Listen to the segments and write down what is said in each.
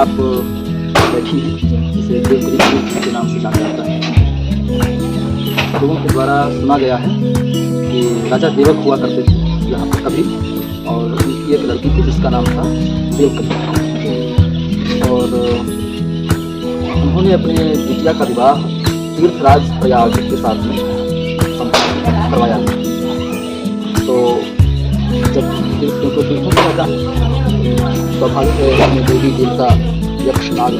आप बैठी हैं, जिसे देवगिरी के नाम से जाना जाता है। लोगों के द्वारा सुना गया है कि राजा देवक हुआ करते थे यहाँ पर कभी, और उनकी एक लड़की थी जिसका नाम था देवकन्या, और उन्होंने अपने बिटिया का विवाह तीर्थराज प्रयाग के साथ में संपन्न करवाया। तो जब तीर्थों को तीर्थों में रहता है, स्वाभाविक है अपने देवी देवता यक्ष नाग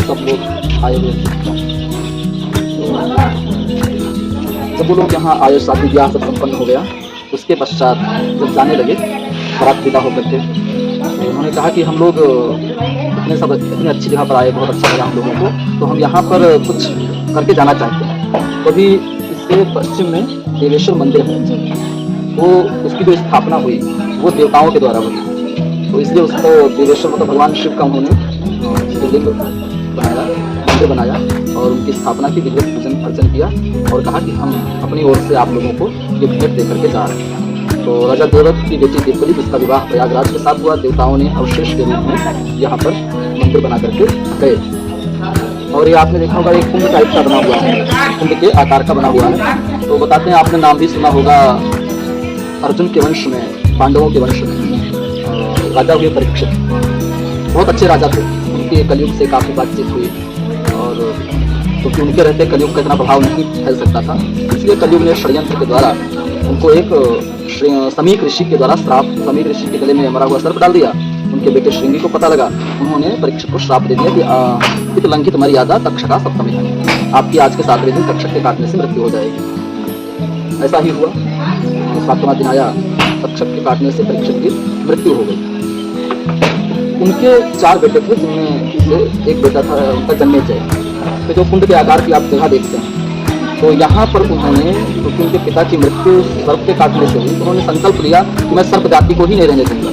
सब लोग आए हुए थे। जब वो लोग यहाँ आए, शादी ब्याह सब संपन्न हो गया, उसके पश्चात जब जाने लगे बारात विदा होकर के, तो उन्होंने कहा कि हम लोग इतनी अच्छी जगह पर आए, बहुत अच्छा लगा हम लोगों को, तो हम यहाँ पर कुछ करके जाना चाहते हैं। तभी इससे पश्चिम में देवेश्वर मंदिर है, वो उसकी जो स्थापना हुई वो देवताओं के द्वारा हुई, तो इसलिए उसको देवेश्वर मतलब भगवान शिव का उन्होंने शिवलिंग बनाया, मंदिर बनाया और उनकी स्थापना की, विधिवत पूजन अर्चन किया और कहा कि हम अपनी ओर से आप लोगों को ये भेंट दे करके जा रहे हैं। तो राजा देवक की बेटी देवकली, जिसका विवाह प्रयागराज के साथ हुआ, देवताओं ने अवशेष के रूप में यहाँ पर मंदिर बना करके गए। और ये आपने देखा होगा एक कुंभ टाइप का बना हुआ है, कुंभ के आकार का बना हुआ है। तो बताते हैं, आपने नाम भी सुना होगा अर्जुन के वंश में, पांडवों के वंश में राजा हुए परीक्षित, बहुत अच्छे राजा थे। उनकी कलयुग से काफ़ी बातचीत हुई, और क्योंकि उनके रहते कलयुग का इतना प्रभाव नहीं फैल सकता था, इसलिए कलयुग ने षड्यंत्र के द्वारा उनको एक समीक ऋषि के द्वारा श्राप, समीक ऋषि के गले में मरा हुआ सर्प डाल दिया। उनके बेटे श्रृंगी को पता लगा, उन्होंने परीक्षित को श्राप दे दिया कि इत लंघित मर्यादा तक्षका सप्तमी है, आपकी आज के 7वें दिन तक्षक के काटने से मृत्यु हो जाएगी। ऐसा ही हुआ, 7वां दिन आया, तक्षक के काटने से परीक्षित की मृत्यु हो गई। उनके 4 बेटे थे, जिनमें से एक बेटा था उनका जन्मेजय। तो जो कुंड के आकार की आप जगह देखते हैं, तो यहाँ पर उन्होंने, क्योंकि उनके पिता की मृत्यु सर्प के काटने से हुई, तो उन्होंने संकल्प लिया कि मैं सर्प जाति को ही नहीं रहने दूंगा।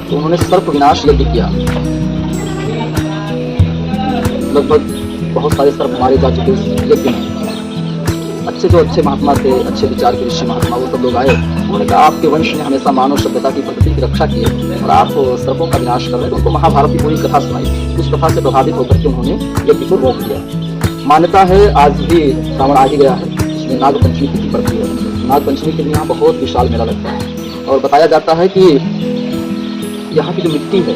तो उन्होंने सर्प विनाश यज्ञ किया। लगभग बहुत सारे सर्प मारे जा चुके यज्ञ में। अच्छे जो अच्छे महात्मा थे, अच्छे विचार के ऋषि महात्मा, वो सब लोग आए। उन्होंने कहा आपके वंश ने हमेशा मानव सभ्यता की प्रकृति की रक्षा की है और आप सर्पों का विनाश कर रहे हैं। तो उनको महाभारत की पूरी कथा सुनाई। उस कथा से प्रभावित होकर के उन्होंने यज्ञ को रोक दिया। मान्यता है आज भी श्रावण आ ही गया है, इसमें नागपंचमी तिथि पड़ती है। नागपंचमी के दिन यहाँ बहुत विशाल मेला लगता है और बताया जाता है कि यहाँ की जो मिट्टी है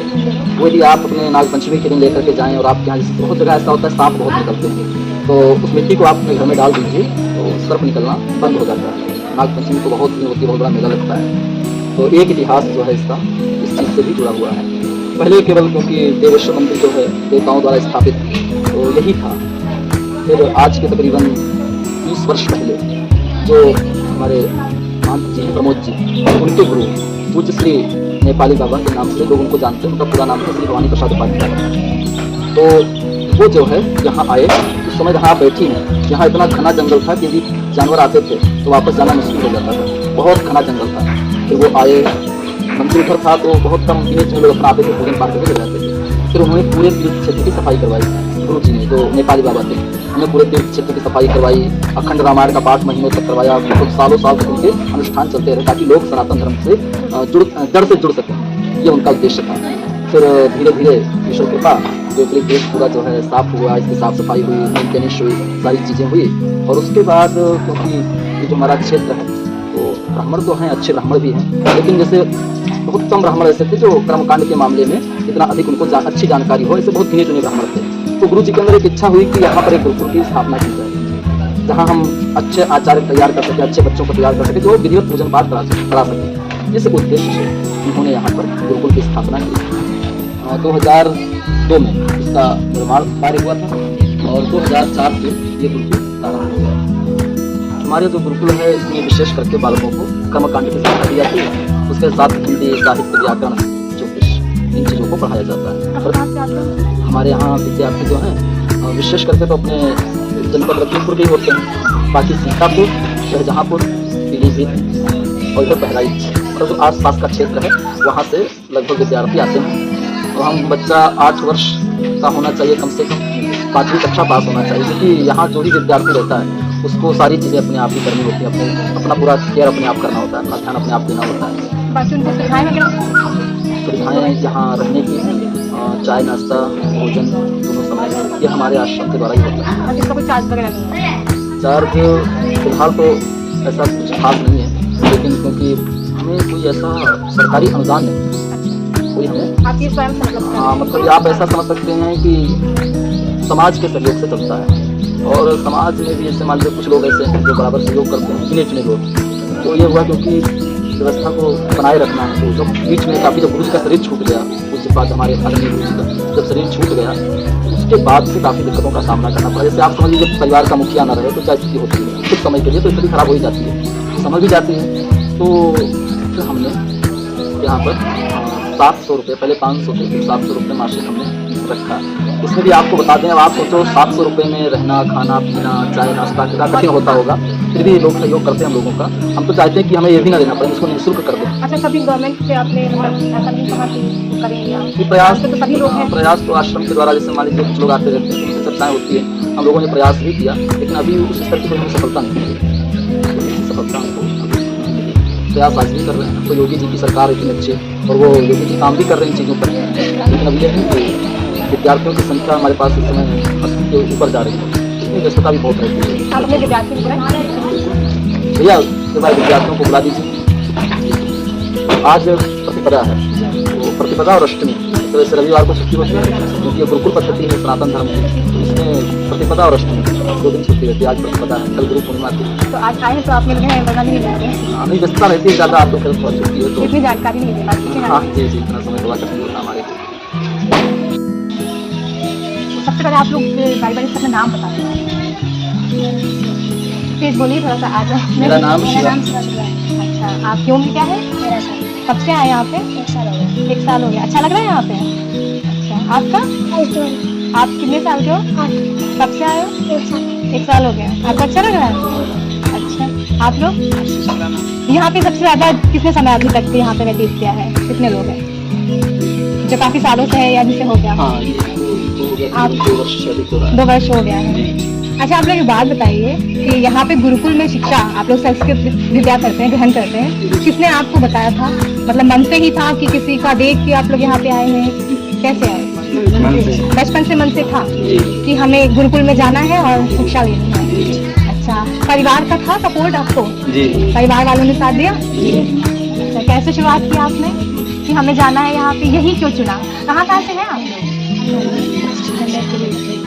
वो यदि आप अपने नागपंचमी के दिन लेकर के जाएं, और आपके यहाँ बहुत जगह ऐसा होता है सांप बहुत निकलते हैं, तो उस मिट्टी को आप अपने घर में डाल दीजिए तो सर्प निकलना बंद हो जाता है। नागपंचमी को बहुत भीड़ होती है, बहुत बड़ा मेला लगता है। तो एक इतिहास जो है इसका इस चीज़ से भी जुड़ा हुआ है। पहले केवल क्योंकि देवेश्वर मंदिर जो है देवताओं द्वारा स्थापित, तो यही था। फिर आज के तकरीबन 20 वर्ष पहले जो हमारे महंत जी प्रमोद जी और उनके गुरु पूज्य श्री नेपाली बाबा के नाम से लोग उनको जानते हैं, उनका पूरा नाम है श्री भवानी प्रसाद उपाध्याय। तो वो जो है यहाँ आए, उस समय जहाँ बैठी हैं, यहाँ इतना घना जंगल था कि यदि जानवर आते थे तो वापस जाना मुश्किल हो जाता था, बहुत घना जंगल था। फिर वो आए, मंदिर उधर था तो बहुत कम गिने चुने लोग अपना आते थे, भोजन पार करके चले जाते थे। फिर उन्होंने पूरे तीर्थ क्षेत्र की सफाई करवाई, गुरु जी ने जो नेपाली बाबा थे उन्होंने पूरे तीर्थ क्षेत्र की सफाई करवाई, अखंड रामायण का पाठ महीनों तक करवाया। तो सालों साल तक उनके अनुष्ठान चलते रहे ताकि लोग सनातन धर्म से जड़ से जुड़ सकें, ये उनका उद्देश्य था। फिर धीरे धीरे ईश्वर कृपा देवकली देश पूरा जो है साफ हुआ, इसकी साफ सफाई हुई, मेंटेनेंस हुई, सारी चीज़ें हुई। और उसके बाद क्योंकि ये जो हमारा क्षेत्र है तो ब्राह्मण तो हैं, अच्छे ब्राह्मण भी हैं, लेकिन जैसे बहुत कम ब्राह्मण ऐसे थे जो कर्मकांड के मामले में इतना अधिक उनको अच्छी जानकारी हो, ऐसे बहुत गिने चुने ब्राह्मण थे। तो गुरु जी के अंदर एक इच्छा हुई कि यहाँ पर एक गुरुकुल की स्थापना की जाए, जहाँ हम अच्छे आचार्य तैयार कर सके, अच्छे बच्चों को तैयार कर सके, जो विधिवत पूजन पाठ करा सके। इस उद्देश्य से उन्होंने यहाँ पर गुरुकुल की स्थापना की। 2002 में इसका निर्माण कार्य हुआ था और 2004 से ये गुरुकुल प्रारंभ हो गया। हमारे जो गुरुकुल है इसमें विशेष करके बालकों को कर्मकांड की शिक्षा दी जाती है, उसके साथ हिंदी, साहित्य, व्याकरण, ज्योतिष, इन चीज़ों को पढ़ाया जाता है। हमारे यहाँ विद्यार्थी जो हैं विशेष करके तो अपने जनपद लखीमपुर के ही होते हैं, बाकी सीतापुर, शाहजहाँपुर, पीलीभीत और इधर बहराइच और जो आस पास का क्षेत्र है वहाँ से लगभग विद्यार्थी आते हैं। तो हम बच्चा 8 वर्ष का होना चाहिए, कम से कम 5वीं कक्षा पास होना चाहिए, क्योंकि यहाँ जो भी विद्यार्थी रहता है उसको सारी चीज़ें अपने आप ही करनी होती है, अपना पूरा केयर अपने आप करना होता है, अपना ध्यान अपने आप देना होता है। बाकी उनको सुविधाएं यहाँ रहने की चाय नाश्ता भोजन दोनों समय ये हमारे आश्रम के द्वारा ही होता है। और इसका कोई चार्ज वगैरह नहीं है? चार्ज फिलहाल तो ऐसा कुछ खास नहीं है, लेकिन क्योंकि हमें कोई ऐसा सरकारी अनुदान नहीं, कोई हमें आप ये स्वयं से मतलब हाँ मतलब आप ऐसा समझ सकते हैं कि समाज के सहयोग से चलता है। और समाज में भी जैसे मान लीजिए कुछ लोग ऐसे हैं जो बराबर सहयोग करते हैं, गिने चुने लोग। तो ये हुआ क्योंकि व्यवस्था को बनाए रखना है, तो जब बीच में काफ़ी जब गुरु जी का शरीर छूट गया, उसके बाद हमारे आदरणीय गुरु जी का जब शरीर छूट गया, उसके बाद से काफ़ी दिक्कतों का सामना करना पड़ा। जैसे आप समझ लीजिए जब परिवार का मुखिया न रहे तो क्या स्थिति होती है, कुछ समय के लिए तो स्थिति खराब हो ही जाती है, समझ भी जाती है। तो फिर हमने यहाँ पर 700 रुपये, पहले 500 थे, फिर 700 रुपये मासिक हमने रखा। इसमें भी आपको बता दें, अब आप सोचो 700 रुपये में रहना खाना पीना चाय नाश्ता कितना कठिन होता होगा, फिर भी लोग सहयोग करते हैं हम लोगों का। हम तो चाहते हैं कि हमें ये भी ना देना पड़े, इसको निःशुल्क कर दें। अच्छा, कभी गवर्नमेंट से आपने मतलब ऐसा नहीं कहा कि करेंगे आप? ये प्रयास तो सभी लोग हैं। प्रयास तो आश्रम के द्वारा जैसे मान लीजिए कुछ लोग आते रहते हैं, उनसे चर्चाएँ होती है, हम लोगों ने प्रयास भी किया, लेकिन अभी उस स्तर की कोई हमें सफलता नहीं मिली। सफलता हमको प्रयास आज भी कर रहे हैं। तो योगी जी की सरकार इतनी अच्छी, और वो योगी जी काम भी कर रहे हैं इन चीज़ों पर, लेकिन अब ये है कि विद्यार्थियों की संख्या हमारे पास इस समय 80 के ऊपर जा रही है, इसमें व्यस्तता भी बहुत रहती है। आप अपने विद्यार्थी बुलाएं। भैया के बाद विद्यार्थियों को बुला दीजिए। आज प्रतिपदा है, तो प्रतिपदा और अष्टमी, तो वैसे रविवार को छुट्टी होती है क्योंकि ये गुरुकुल पद्धति है सनातन धर्म की, तो इसमें प्रतिपदा और अष्टमी 2 दिन छुट्टी रहती है। आज प्रतिपदा है, कल गुरु पूर्णिमा थी। तो आज आए तो आप मिल गए हैं, वरना नहीं मिल रहे? नहीं व्यस्तता रहती है ज़्यादा, आपको फिर बहुत छुट्टी है तो इतनी जानकारी नहीं दे पाती है ना। हाँ जी जी, इतना समय थोड़ा कठिन होता हमारे लिए। सबसे पहले आप लोग बारी-बारी से अपना नाम बता दें। प्लीज बोलिए थोड़ा सा। आज मेरा नाम शिवा। अच्छा, आपकी उम्र क्या है? कब से आए यहाँ पे? 1 साल हो गया। अच्छा लग रहा है यहाँ पे? अच्छा, आपका? आप कितने साल के हो? कब से आए हो? 1 साल हो गया। आपको अच्छा लग रहा है? अच्छा, आप लोग? यहाँ पे सबसे ज्यादा कितने समय अभी तक यहाँ पे व्यतीत किया है? कितने लोग हैं जो काफी सालों से है या जिसे हो गया? हाँ, ये आप 2 वर्ष से अधिक हो रहा है। 2 वर्ष हो गया है। अच्छा, आप लोग एक बात बताइए कि यहाँ पे गुरुकुल में शिक्षा आप लोग संस्कृत विद्या करते हैं, ग्रहण करते हैं, किसने आपको बताया था? मतलब मन से ही था कि किसी का देख के आप लोग यहाँ पे आए हैं? कैसे आए? बचपन से मन से था कि हमें गुरुकुल में जाना है और शिक्षा लेनी है। अच्छा, परिवार का था सपोर्ट आपको? परिवार वालों ने साथ दिया? अच्छा, कैसे शुरुआत की आपने कि हमें जाना है यहाँ पे? यही क्यों चुना? कहाँ से हैं आप?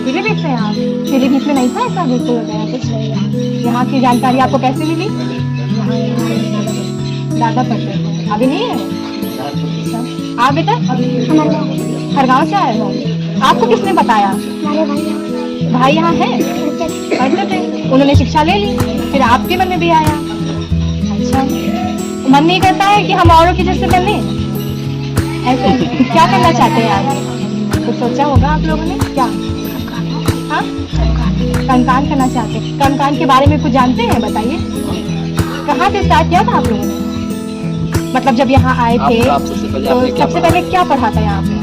पीलीभीत से हैं आप? पीलीभीत में नहीं था ऐसा गुरुकुल वगैरह कुछ? यहाँ की जानकारी आपको कैसे मिली? दादा पढ़ते थे, अभी नहीं है? आप बेटा खरगांव से आए हो? आपको किसने बताया? भाई यहाँ है, पढ़ते थे, उन्होंने शिक्षा ले ली, फिर आपके मन में भी आया। अच्छा, मन नहीं करता है कि हम औरों की जैसे बने? ऐसे क्या करना चाहते हैं आप? कुछ सोचा होगा आप लोगों ने? क्या? हाँ, कर्मकांड करना चाहते हैं। कर्मकांड के बारे में कुछ जानते हैं? बताइए, कहाँ से स्टार्ट किया था आप लोगों ने? मतलब जब यहाँ आए थे तो सबसे पहले क्या पढ़ा था यहाँ पे?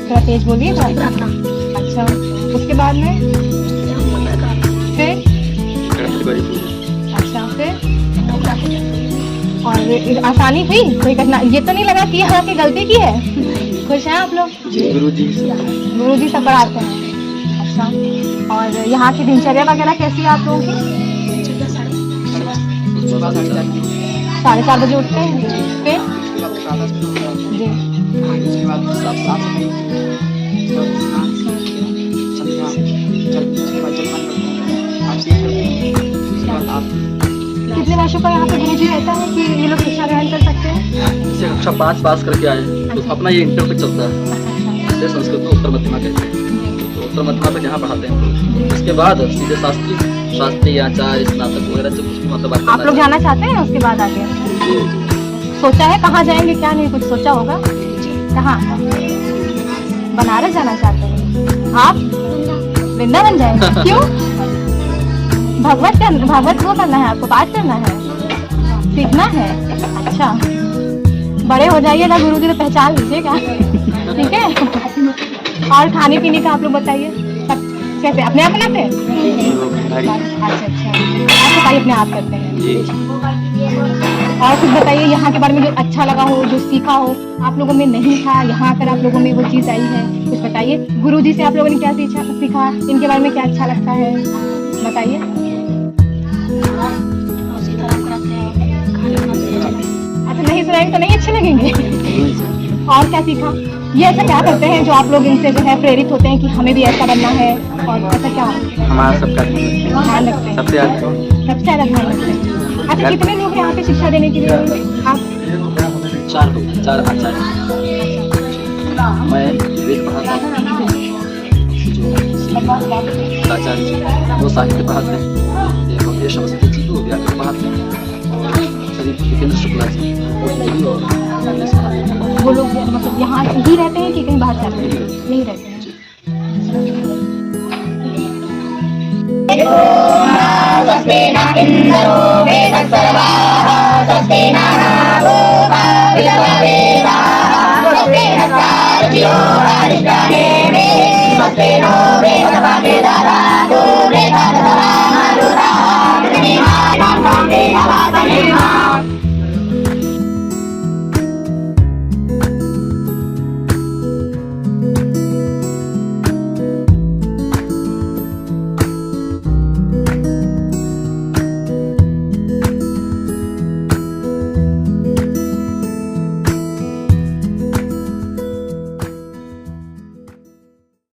थोड़ा तेज बोलिए। अच्छा, उसके बाद में फिर? अच्छा, फिर और आसानी हुई? कोई कठिनाई ये तो नहीं लगा कि यहाँ की गलती की है? खुश हैं आप लोग? गुरु जी सब पढ़ाते हैं। अच्छा, और यहाँ की दिनचर्या वगैरह कैसी है आप लोगों की? 4:30 बजे उठते हैं, फिर जी कितने वर्षों का यहाँ पे गुरु जी रहता है कि ये लोग शिक्षा ग्रहण कर सकते हैं? इससे कक्षा 5 पास करके आए, तो अपना ये इंटर तक चलता है। इसे संस्कृत में उत्तर मध्यमा कहते हैं, तो उत्तर मध्यमा तक यहाँ पढ़ाते हैं। इसके बाद सीधे शास्त्री आचार्य स्नातक वगैरह सब कुछ मतलब आप लोग जाना चाहते हैं उसके बाद आगे? सोचा है कहाँ जाएंगे क्या? नहीं कुछ सोचा होगा। कहाँ? बनारस जाना चाहते हैं आप? वृंदावन जाएंगे? क्यों? भगवत वो करना है आपको, पाठ करना है, सीखना है। अच्छा, बड़े हो जाइएगा गुरु जी तो पहचान लीजिएगा, ठीक है? और खाने पीने का आप लोग बताइए, सब कैसे अपने आप बनाते हैं? अच्छा, आपको पढ़ाई अपने आप करते हैं। जी। और कुछ बताइए यहाँ के बारे में जो अच्छा लगा हो, जो सीखा हो, आप लोगों में नहीं था, यहाँ आकर आप लोगों में वो चीज़ आई है, कुछ बताइए। गुरुजी से आप लोगों ने क्या सीखा, इनके बारे में क्या अच्छा लगता है, बताइए। अच्छा, नहीं सुनाएंगे तो नहीं अच्छे लगेंगे। और क्या सीखा, ये ऐसा क्या करते हैं जो आप लोग इनसे जो है प्रेरित होते हैं कि हमें भी ऐसा बनना है, और ऐसा क्या हमारा सबका ध्यान रखते हैं? सबसे ज़्यादा ध्यान रखते हैं। अच्छा, कितने लोग हैं यहाँ पे शिक्षा देने के लिए आप? 4 लोग, 4 आचार्य। मैं वेद पढ़ाता हूँ, जो आचार्य वो साहित्य पढ़ाते हैं, एक होते सरस्वती जी वो व्याकरण पढ़ाते हैं, श्री भूपेंद्र शुक्ला जी वो हिंदी और इंग्लिश पढ़ाते हैं। वो लोग मतलब यहाँ ही रहते हैं कि कहीं बाहर जाते हैं? यहीं रहते हैं। Swasti no